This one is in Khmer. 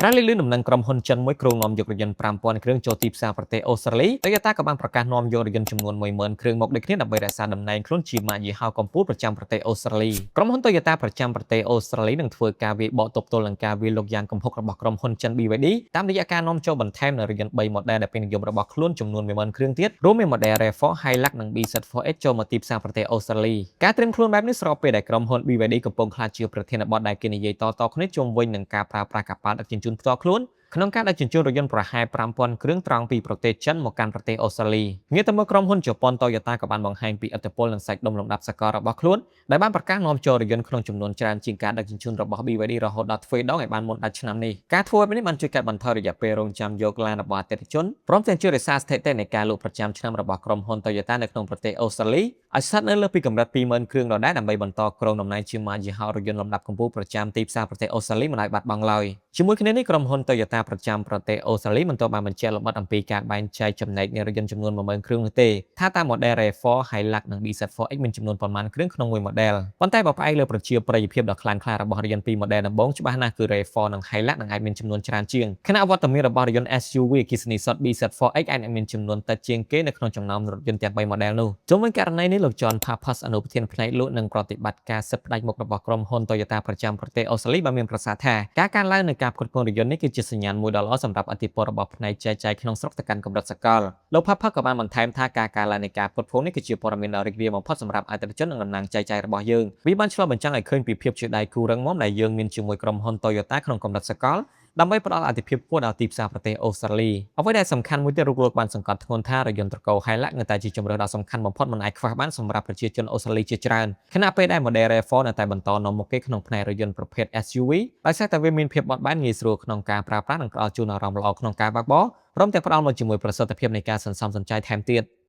ក្រៅលើដំណឹងក្រុមហ៊ុនចិនមួយគ្រងនាំយករថយន្ត5000គ្រឿងចូលទីផ្សារប្រទេសអូស្ត្រាលី Toyota ក៏បានប្រកាសនាំយករថយន្តចំនួន10000គ្រឿងមកដូចគ្នាដើម្បីរក្សាតំណែងខ្លួនជាម៉ាកយីហោកំពូលប្រចាំប្រទេសអូស្ត្រាលីក្រុមហ៊ុន Toyota ប្រចាំប្រទេសអូស្ត្រាលីនឹងធ្វើការវាយបកទប់ទល់នឹងការវាយលុកយ៉ាងគំហុករបស់ក្រុមហ៊ុនចិន BYD តាមរយៈការនាំចូលបន្ថែមនូវរថយន្ត3 model ដែលពេញនិយមរបស់ខ្លួនចំនួន10000គ្រឿងទៀតរួមមាន model RAV4 Hilux និង BZ4X ចូលមកទីផ្សារប្រទេសអូស្ត្រាលីការត្រៀមខ្លួនបែបនេះស្របពេលដែលក្រុមហ៊ុន BYD កំពុងក្លាយជាប្រធានបទដែលគេនិយាយតៗគ្នាជុំវិញនឹងការប្រើប្រាស់កប៉ាល់ដឹកជញ្ជូនផ្ទាល់ខ្លួនក្នុងការដឹកជញ្ជូនរថយន្តប្រហែល5000គ្រឿងត្រង់ពីប្រទេសចិនមកកាន់ប្រទេសអូស្ត្រាលីងាកទៅមើលក្រុមហ៊ុនជប៉ុន Toyota ក៏បានបង្ហាញពីឥទ្ធិពលនិងសាច់ដុំលំដាប់សកលរបស់ខ្លួនដែលបានប្រកាសនាំចូលរថយន្តក្នុងចំនួនច្រើនជាងការដឹកជញ្ជូនរបស់ BYD រហូតដល់ទ្វេដងឲ្យបានមុនដាច់ឆ្នាំនេះការធ្វើបែបនេះបានជួយកាត់បន្ថយរយៈពេលរងចាំយកឡានរបស់អតិថិជនព្រមទាំងជួយរក្សាស្ថិតិនៃការលក់ប្រចាំឆ្នាំរបស់ក្រុមហ៊ុន Toyota នៅក្នុងប្រទេសអូស្ត្រាលីឲ្យស្ថិតនៅលើពីកម្រិត20000គ្រឿងដដែលដើម្បីបន្តគ្រងតំណែងជាម៉ាកយីហោរថយន្តលំដាប់កំពូលប្រចាំទីផ្សារប្រទេសអូស្ត្រាលីមិនឲ្យបាត់បង់ឡើយជាមួយគ្នានេះក្រុមហ៊ុន Toyota ប្រចាំប្រទេសអូស្ត្រាលីមិនទាន់បានបញ្ជាក់លម្អិតអំពីការបែងចែកចំណែកនៃរថយន្តចំនួន10000គ្រឿងនោះទេថាតើ model RAV4 Hilux និង BZ4X មានចំនួនប៉ុន្មានគ្រឿងក្នុងមួយ model ប៉ុន្តែបើផ្អែកលើប្រជាប្រិយភាពដ៏ខ្លាំងក្លារបស់រថយន្តពីរ model ដំបូងច្បាស់ណាស់គឺ RAV4 និង Hilux នឹងអាចមានចំនួនច្រើនជាងខណៈវត្តមានរបស់រថយន្ត SUV អគ្គិសនីសុទ្ធ BZ4X អាចមានចំនួនតិចជាងគេនៅក្នុងចំណោមរថយន្តទាំង3 model នោះជុំវិញករណីនេះលោក John Pappas អនុប្រធានផ្នែកលក់និងប្រតិបត្តិការសិទ្ធិផ្ដាច់មុខរបស់ក្រុមហ៊ុន Toyota ប្រចាំប្រទេសអូស្ត្រាលីបានមានប្រសាសន៍ថាការកើនឡើងនៃការផ្គត់ផ្គង់រថយន្តនេះគឺជាសញ្ញាណមួយដ៏ល្អសម្រាប់អធិពលរបស់ផ្នែកចែកចាយក្នុងស្រុកទៅកាន់កម្រិតសកលលោក Pappas ក៏បានបន្ថែមថាការកើនឡើងនៃការផ្គត់ផ្គង់នេះគឺជាព័ត៌មានដ៏រីករាយបំផុតសម្រាប់អតិថិជននិងតំណាងចែកចាយរបស់យើងវាបានឆ្លុះបញ្ចាំងឲ្យឃើញពីភាពជាដៃគូរឹងមាំដែលយើងមានជាមួយក្រុមហ៊ុន Toyota ក្នុងកម្រិតសកលដើម្បីផ្ដល់អាទិភាពខ្ពស់ដល់ទីផ្សារប្រទេសអូស្ត្រាលីអ្វីដែលសំខាន់មួយទៀតលោកបានសង្កត់ធ្ងន់ថារថយន្តត្រកូល Hilux នៅតែជាជម្រើសដ៏សំខាន់បំផុតមិនអាចខ្វះបានសម្រាប់ប្រជាជនអូស្ត្រាលីជាច្រើនខណៈពេលដែល model RAV4 នៅតែបន្តនាំមុខគេក្នុងផ្នែករថយន្តប្រភេទ SUV ដោយសារតែវាមានភាពបត់បែនងាយស្រួលក្នុងការប្រើប្រាស់និងផ្ដល់ជូនអារម្មណ៍ល្អក្នុងការបើកបរព្រមទាំងផ្ដល់មកជាមួយប្រសិទ្ធភាពនៃការសន្សំសំចៃថែមទៀត